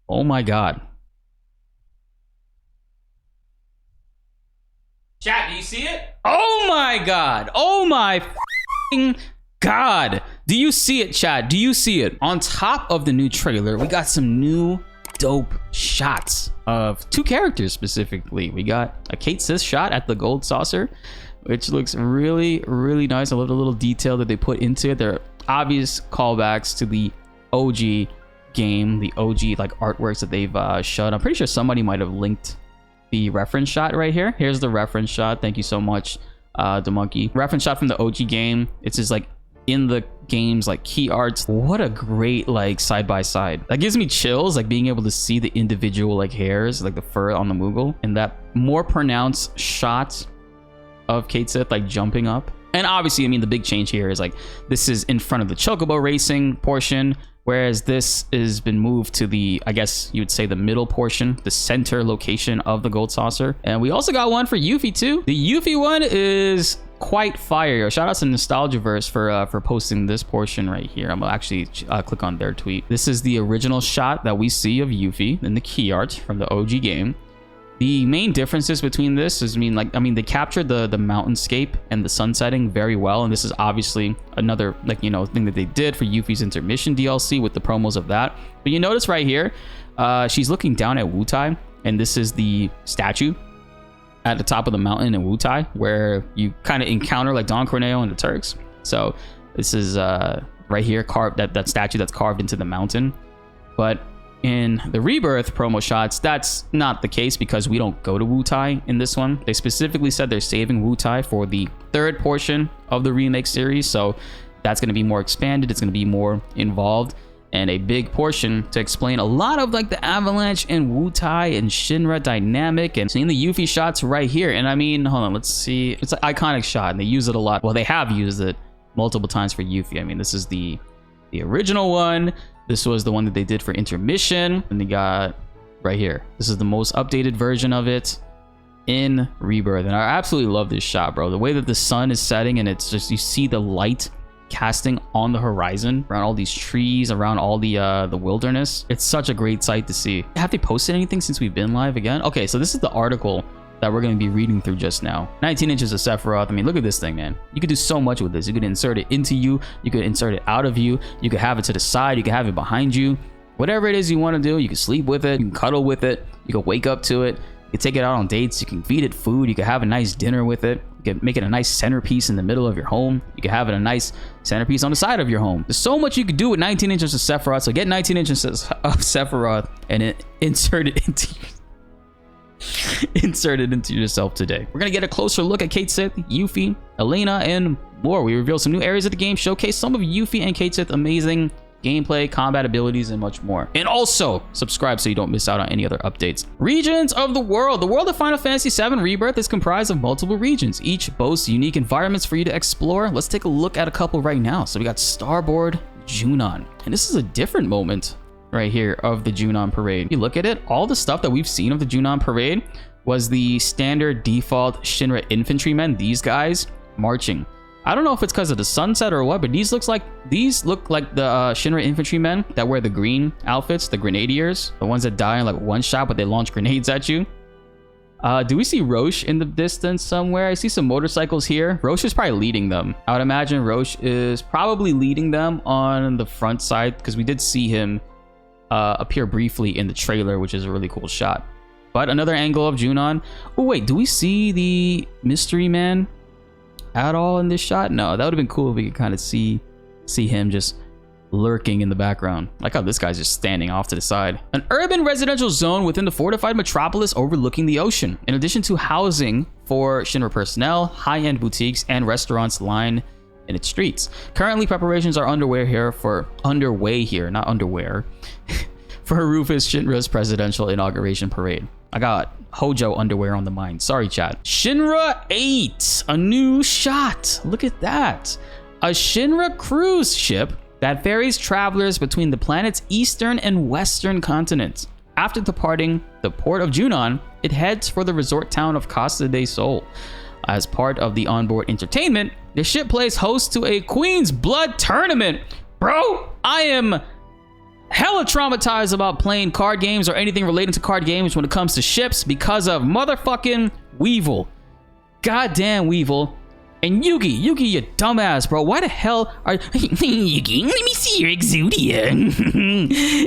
Oh my god. Chat, do you see it? Oh my god. Oh my god. Do you see it, chat? Do you see it? On top of the new trailer, we got some new dope shots of two characters specifically. We got a Cait Sith shot at the gold saucer, which looks really, really nice. I love the little detail that they put into it. There are obvious callbacks to the OG game, the OG like artworks that they've shown. I'm pretty sure somebody might have linked the reference shot right here. Here's the reference shot. Thank you so much, the monkey. Reference shot from the OG game. It's just like in the game's like key arts. What a great like side by side. That gives me chills, like being able to see the individual like hairs, like the fur on the Moogle, and that more pronounced shot of Cait Sith like jumping up. And obviously, I mean, the big change here is like this is in front of the Chocobo racing portion, whereas this has been moved to the, I guess you would say, the middle portion, the center location of the gold saucer. And we also got one for Yuffie too. The Yuffie one is quite fire. Shout out to Nostalgiaverse for posting this portion right here. I'm gonna actually click on their tweet. This is the original shot that we see of Yuffie in the key art from the OG game. The main differences between this is, they captured the mountainscape and the sun setting very well, and this is obviously another thing that they did for Yuffie's intermission DLC with the promos of that. But you notice right here, she's looking down at Wutai, and this is the statue at the top of the mountain in Wutai, where you kind of encounter like Don Corneo and the Turks. So this is right here, carved that statue that's carved into the mountain. But in the Rebirth promo shots, that's not the case because we don't go to Wutai in this one. They specifically said they're saving Wutai for the third portion of the remake series, so that's going to be more expanded, it's going to be more involved, and a big portion to explain a lot of like the Avalanche and Wutai and Shinra dynamic. And seeing the Yuffie shots right here, and I mean, hold on, let's see, it's an iconic shot and they use it a lot. Well, they have used it multiple times for Yuffie. I mean, this is the original one. This was the one that they did for intermission, and they got right here. This is the most updated version of it in Rebirth, and I absolutely love this shot, bro. The way that the sun is setting, and it's just, you see the light casting on the horizon around all these trees, around all the wilderness. It's such a great sight to see. Have they posted anything since we've been live again? Okay, so this is the article that we're going to be reading through just now. 19 inches of Sephiroth. I mean, look at this thing, man. You could do so much with this. You could insert it into you. You could insert it out of you. You could have it to the side. You could have it behind you. Whatever it is you want to do, you can sleep with it. You can cuddle with it. You can wake up to it. You can take it out on dates. You can feed it food. You can have a nice dinner with it. You can make it a nice centerpiece in the middle of your home. You can have it a nice centerpiece on the side of your home. There's so much you could do with 19 inches of Sephiroth. So get 19 inches of Sephiroth and insert it into yourself today. We're gonna get a closer look at Cait Sith, Yuffie, Elena, and more. We reveal some new areas of the game, showcase some of Yuffie and Cait Sith amazing gameplay, combat abilities, and much more. And also subscribe so you don't miss out on any other updates. Regions of the world. The world of Final Fantasy VII Rebirth is comprised of multiple regions. Each boasts unique environments for you to explore. Let's take a look at a couple right now. So we got Starboard Junon, and this is a different moment right here of the Junon parade. You look at it, all the stuff that we've seen of the Junon parade was the standard default Shinra infantrymen, these guys marching. I don't know if it's because of the sunset or what, but these look like the Shinra infantrymen that wear the green outfits, the grenadiers, the ones that die in like one shot but they launch grenades at you. Do we see Roche in the distance somewhere? I see some motorcycles here. Roche is probably leading them. I would imagine Roche is probably leading them on the front side because we did see him appear briefly in the trailer, which is a really cool shot. But another angle of Junon. Oh wait, do we see the mystery man at all in this shot? No, that would have been cool if we could kind of see him just lurking in the background. Like how this guy's just standing off to the side. An urban residential zone within the fortified metropolis overlooking the ocean. In addition to housing for Shinra personnel, high-end boutiques and restaurants line in its streets. Currently, preparations are underway here for Rufus Shinra's presidential inauguration parade. I got Hojo underwear on the mind. Sorry, chat. Shinra 8, a new shot. Look at that. A Shinra cruise ship that ferries travelers between the planet's eastern and western continents. After departing the port of Junon, it heads for the resort town of Costa del Sol. As part of the onboard entertainment, the ship plays host to a Queen's Blood tournament. Bro, I am hella traumatized about playing card games or anything related to card games when it comes to ships because of motherfucking Weevil. Goddamn Weevil. And Yugi, you dumbass, bro. Why the hell are Yugi? Let me see your Exodia.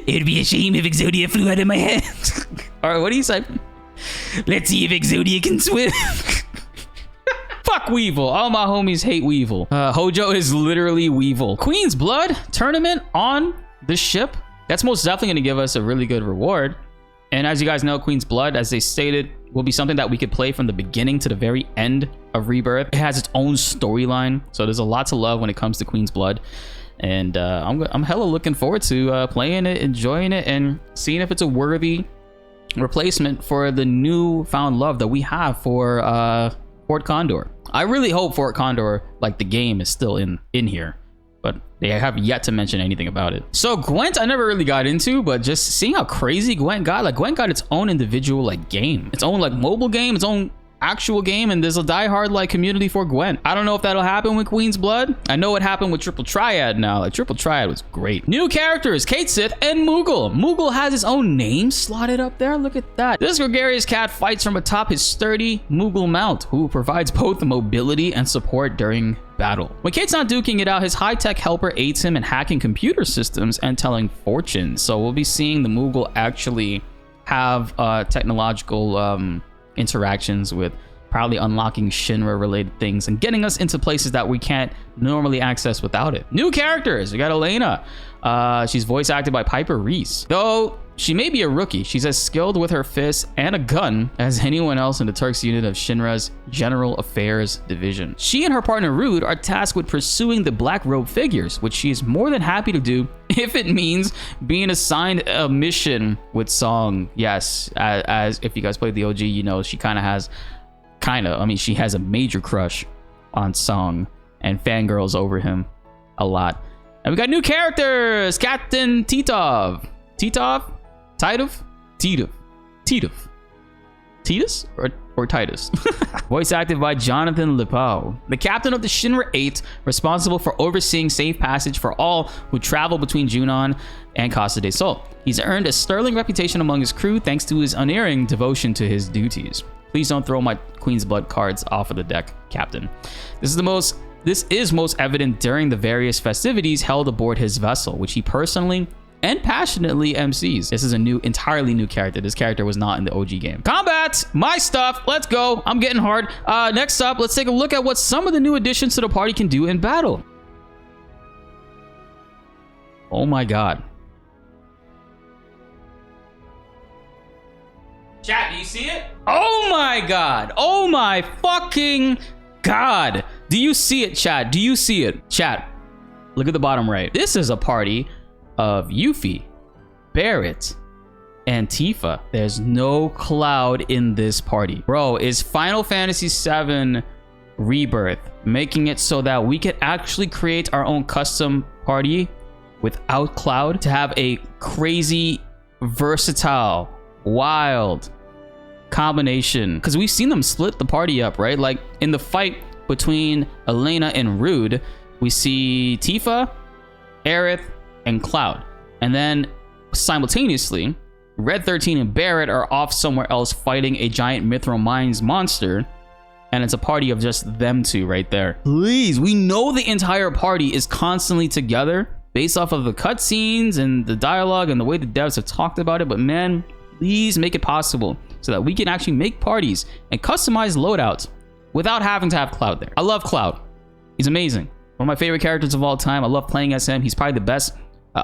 It'd be a shame if Exodia flew out of my head. All right, what do you say? Let's see if Exodia can swim. Fuck Weevil. All my homies hate Weevil. Hojo is literally Weevil. Queen's Blood tournament on the ship. That's most definitely going to give us a really good reward. And as you guys know, Queen's Blood, as they stated, will be something that we could play from the beginning to the very end of Rebirth. It has its own storyline, so there's a lot to love when it comes to Queen's Blood. And I'm hella looking forward to playing it, enjoying it, and seeing if it's a worthy replacement for the newfound love that we have for Fort Condor. I really hope Fort Condor, like the game, is still in here, but they have yet to mention anything about it. So Gwent, I never really got into, but just seeing how crazy Gwent got, like Gwent got its own individual like game, its own like mobile game, its own actual game, and there's a diehard like community for Gwent. I don't know if that'll happen with Queen's Blood. I know it happened with Triple Triad now. Like Triple Triad was great. New characters, Cait Sith and Moogle. Moogle has his own name slotted up there. Look at that. This gregarious cat fights from atop his sturdy Moogle mount, who provides both the mobility and support during battle. When Cait's not duking it out, his high-tech helper aids him in hacking computer systems and telling fortunes. So we'll be seeing the Moogle actually have technological interactions with probably unlocking Shinra related things and getting us into places that we can't normally access without it. New characters, we got Elena. She's voice acted by Piper Reese. Though she may be a rookie, she's as skilled with her fists and a gun as anyone else in the Turks unit of Shinra's General Affairs Division. She and her partner Rude are tasked with pursuing the Black Robe figures, which she is more than happy to do if it means being assigned a mission with Song. Yes, as if you guys played the OG, you know she she has a major crush on Song and fangirls over him a lot. And we got new characters, Captain Titov. Titus or Titus? Voice acted by Jonathan Lipow, the captain of the Shinra 8, responsible for overseeing safe passage for all who travel between Junon and Costa del Sol. He's earned a sterling reputation among his crew thanks to his unerring devotion to his duties. Please don't throw my Queen's Blood cards off of the deck, Captain. This is most evident during the various festivities held aboard his vessel, which he personally and passionately MCs. This is a entirely new character. This character was not in the OG game. Combat, my stuff. Let's go. I'm getting hard. Next up, let's take a look at what some of the new additions to the party can do in battle. Oh my god. Chat, do you see it? Oh my god. Oh my fucking god. Do you see it, chat? Do you see it? Chat, look at the bottom right. This is a party of Yuffie, Barrett, and Tifa. There's no Cloud in this party. Bro, is Final Fantasy VII Rebirth making it so that we could actually create our own custom party without Cloud to have a crazy, versatile, wild combination? Because we've seen them split the party up, right? Like in the fight between Elena and Rude, we see Tifa, Aerith, and Cloud. And then simultaneously, Red 13 and Barrett are off somewhere else fighting a giant Mithril Mines monster. And it's a party of just them two right there. Please, we know the entire party is constantly together based off of the cutscenes and the dialogue and the way the devs have talked about it. But man, please make it possible so that we can actually make parties and customize loadouts without having to have Cloud there. I love Cloud. He's amazing. One of my favorite characters of all time. I love playing as him. He's probably the best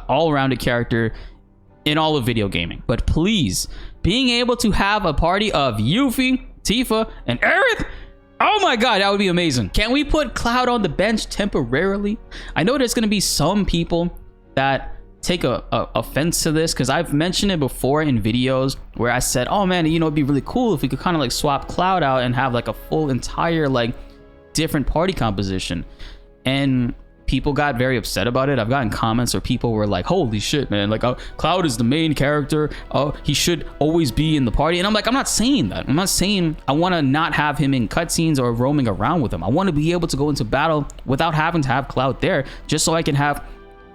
all-rounded character in all of video gaming. But please, being able to have a party of Yuffie, Tifa, and Aerith, oh my god, that would be amazing. Can we put Cloud on the bench temporarily? I know there's going to be some people that take offense to this, because I've mentioned it before in videos where I said, oh man, you know, it'd be really cool if we could kind of like swap Cloud out and have like a full entire like different party composition. And people got very upset about it. I've gotten comments where people were like, holy shit, man, like Cloud is the main character, he should always be in the party. And I'm like, I'm not saying that. I'm not saying I want to not have him in cutscenes or roaming around with him. I want to be able to go into battle without having to have Cloud there, just so I can have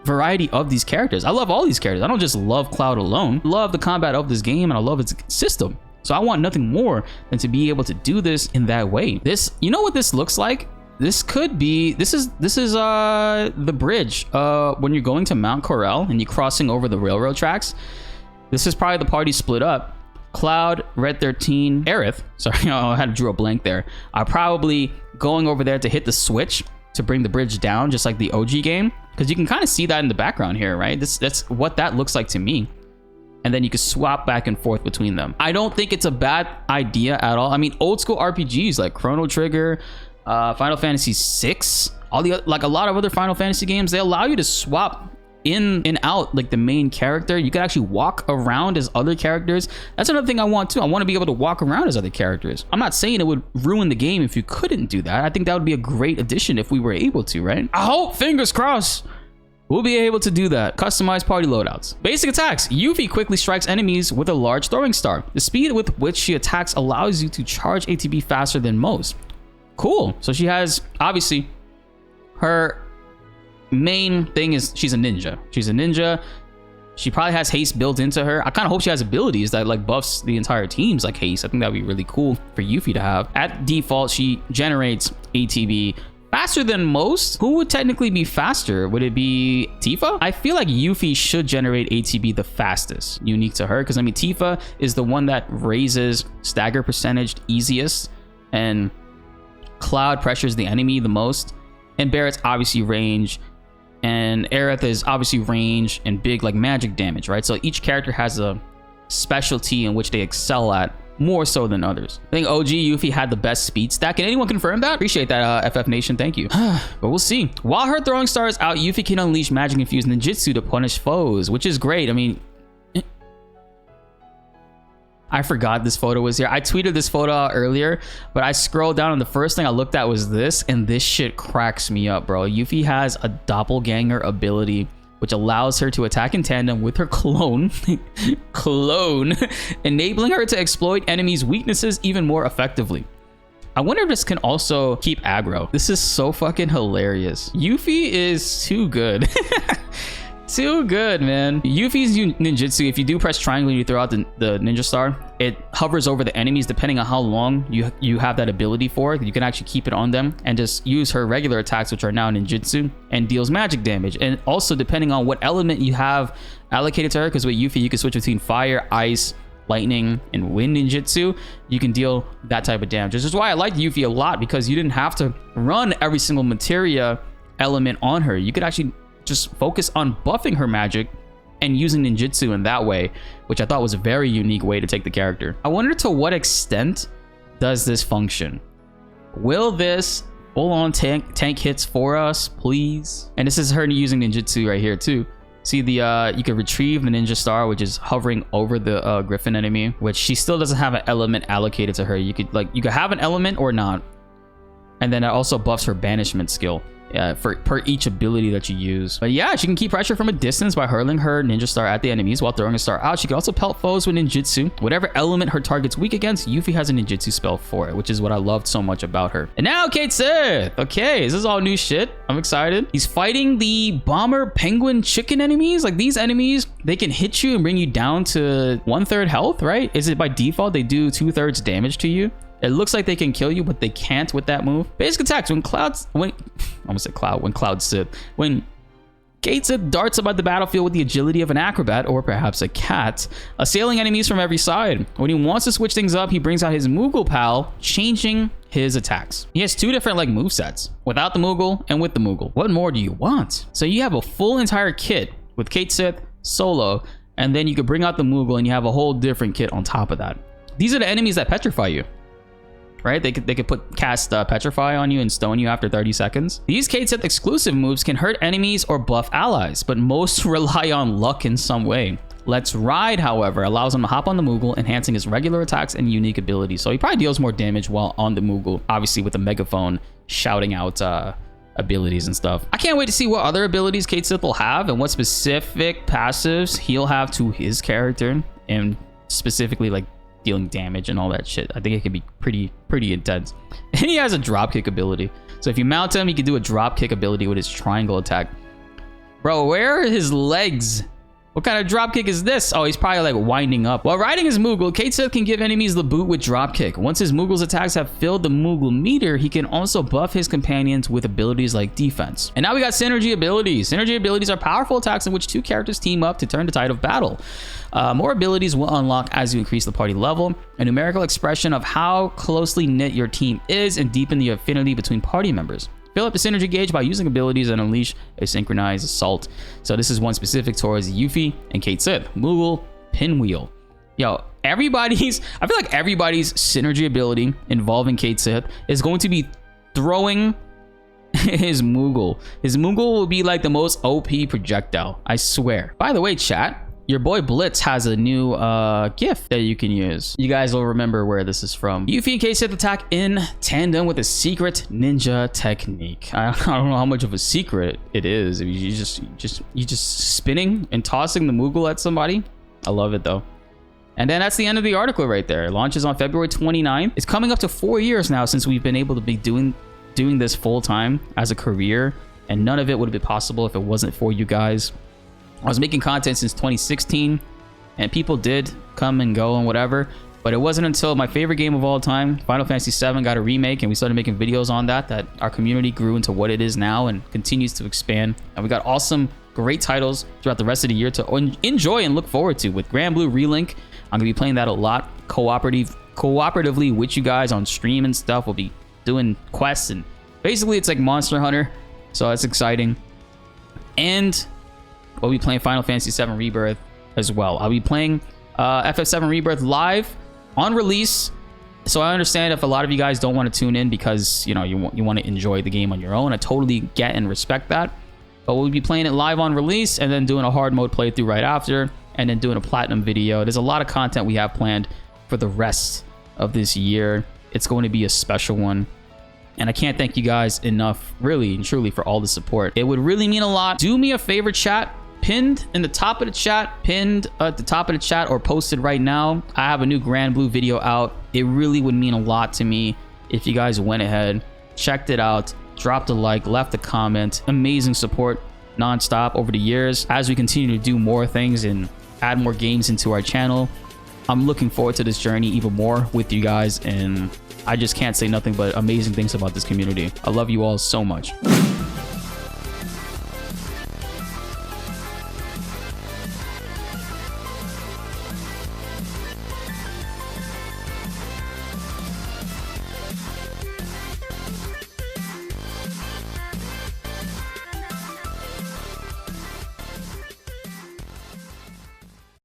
variety of these characters. I love all these characters. I don't just love Cloud alone. I love the combat of this game and I love its system. So I want nothing more than to be able to do this in that way. This, you know what this looks like? This could be, this is the bridge when you're going to Mount Corel and you're crossing over the railroad tracks. This is probably the party split up. Cloud, Red 13, Aerith, sorry, I had to draw a blank there, are probably going over there to hit the switch to bring the bridge down, just like the OG game, because you can kind of see that in the background here, right? That's what that looks like to me. And then you can swap back and forth between them. I don't think it's a bad idea at all. I mean, old school RPGs like Chrono Trigger, Final Fantasy VI, all the like a lot of other Final Fantasy games, they allow you to swap in and out like the main character. You can actually walk around as other characters. That's another thing I want too. I want to be able to walk around as other characters. I'm not saying it would ruin the game if you couldn't do that. I think that would be a great addition if we were able to, right? I hope, fingers crossed, we'll be able to do that. Customized party loadouts. Basic attacks. Yuffie quickly strikes enemies with a large throwing star. The speed with which she attacks allows you to charge ATB faster than most. Cool. So she has, obviously, her main thing is she's a ninja. She's a ninja. She probably has haste built into her. I kind of hope she has abilities that like buffs the entire team's like haste. I think that'd be really cool for Yuffie to have. At default, she generates ATB faster than most. Who would technically be faster? Would it be Tifa? I feel like Yuffie should generate ATB the fastest, unique to her, because I mean Tifa is the one that raises stagger percentage easiest, and Cloud pressures the enemy the most, and Barrett's obviously range, and Aerith is obviously range and big like magic damage, right? So each character has a specialty in which they excel at more so than others. I think OG Yuffie had the best speed stack. Can anyone confirm that? Appreciate that, FF Nation. Thank you. But we'll see. While her throwing star is out, Yuffie can unleash magic infused ninjutsu to punish foes, which is great. I mean, I forgot this photo was here. I tweeted this photo out earlier, but I scrolled down and the first thing I looked at was this, and this shit cracks me up, bro. Yuffie has a doppelganger ability, which allows her to attack in tandem with her clone, enabling her to exploit enemies' weaknesses even more effectively. I wonder if this can also keep aggro. This is so fucking hilarious. Yuffie is too good. Too good, man. Yuffie's ninjutsu, if you do press triangle and you throw out the ninja star, it hovers over the enemies depending on how long you have that ability for. You can actually keep it on them and just use her regular attacks, which are now ninjutsu, and deals magic damage. And also depending on what element you have allocated to her, because with Yuffie you can switch between fire, ice, lightning, and wind ninjutsu, you can deal that type of damage. This is why I liked Yuffie a lot, because you didn't have to run every single materia element on her. You could actually just focus on buffing her magic and using ninjutsu in that way, which I thought was a very unique way to take the character. I wonder to what extent does this function? Will this full-on tank hits for us, please? And this is her using ninjutsu right here too. See the you can retrieve the ninja star, which is hovering over the griffin enemy, which she still doesn't have an element allocated to her. You could have an element or not, and then it also buffs her banishment skill. Per each ability that you use. But yeah, she can keep pressure from a distance by hurling her ninja star at the enemies while throwing a star out. She can also pelt foes with ninjutsu. Whatever element her target's weak against, Yuffie has a ninjutsu spell for it, which is what I loved so much about her. And now Cait Sith. Okay, this is all new shit. I'm excited. He's fighting the bomber penguin chicken enemies. Like, these enemies, they can hit you and bring you down to 1/3 health, right? Is it by default they do 2/3 damage to you? It looks like they can kill you, but they can't with that move. Basic attacks. When Cait Sith darts about the battlefield with the agility of an acrobat, or perhaps a cat, assailing enemies from every side. When he wants to switch things up, he brings out his Moogle pal, changing his attacks. He has two different like movesets, without the Moogle and with the Moogle. What more do you want? So you have a full entire kit with Cait Sith solo, and then you could bring out the Moogle and you have a whole different kit on top of that. These are the enemies that petrify you. Right? They could cast Petrify on you and stone you after 30 seconds. These Cait Sith exclusive moves can hurt enemies or buff allies, but most rely on luck in some way. Let's Ride, however, allows him to hop on the Moogle, enhancing his regular attacks and unique abilities. So he probably deals more damage while on the Moogle, obviously with the megaphone shouting out abilities and stuff. I can't wait to see what other abilities Cait Sith will have and what specific passives he'll have to his character, and specifically like dealing damage and all that shit. I think it could be pretty intense. And he has a dropkick ability. So if you mount him, he can do a dropkick ability with his triangle attack. Bro, where are his legs? What kind of dropkick is this? Oh, he's probably like winding up. While riding his Moogle, Cait Sith can give enemies the boot with dropkick. Once his Moogle's attacks have filled the Moogle meter, he can also buff his companions with abilities like defense. And now we got synergy abilities. Synergy abilities are powerful attacks in which two characters team up to turn the tide of battle. More abilities will unlock as you increase the party level, a numerical expression of how closely knit your team is, and deepen the affinity between party members. Fill up the synergy gauge by using abilities that unleash a synchronized assault. So this is one specific towards Yuffie and Cait Sith. Moogle Pinwheel. Yo, I feel like everybody's synergy ability involving Cait Sith is going to be throwing his Moogle. His Moogle will be like the most OP projectile, I swear. By the way, chat, your boy BltzZ has a new GIF that you can use. You guys will remember where this is from. Yuffie and Cait Sith attack in tandem with a secret ninja technique. I don't know how much of a secret it is. You just spinning and tossing the Moogle at somebody. I love it though. And then that's the end of the article right there. It launches on February 29th. It's coming up to 4 years now since we've been able to be doing this full time as a career, and none of it would have been possible if it wasn't for you guys. I was making content since 2016, and people did come and go and whatever, but it wasn't until my favorite game of all time, Final Fantasy VII, got a remake, and we started making videos on that our community grew into what it is now and continues to expand. And we got awesome, great titles throughout the rest of the year to enjoy and look forward to. With Grand Blue Relink, I'm gonna be playing that a lot cooperatively with you guys on stream and stuff. We'll be doing quests, and basically it's like Monster Hunter, so that's exciting. And we'll be playing Final Fantasy VII Rebirth as well. I'll be playing FF7 Rebirth live on release. So I understand if a lot of you guys don't want to tune in because, you know, you want to enjoy the game on your own. I totally get and respect that. But we'll be playing it live on release and then doing a hard mode playthrough right after, and then doing a platinum video. There's a lot of content we have planned for the rest of this year. It's going to be a special one. And I can't thank you guys enough, really and truly, for all the support. It would really mean a lot. Do me a favor, chat. Pinned at the top of the chat, or posted right now, I have a new Grand Blue video out. It really would mean a lot to me if you guys went ahead, checked it out, dropped a like, left a comment. Amazing support nonstop over the years as we continue to do more things and add more games into our channel. I'm looking forward to this journey even more with you guys, and I just can't say nothing but amazing things about this community. I love you all so much.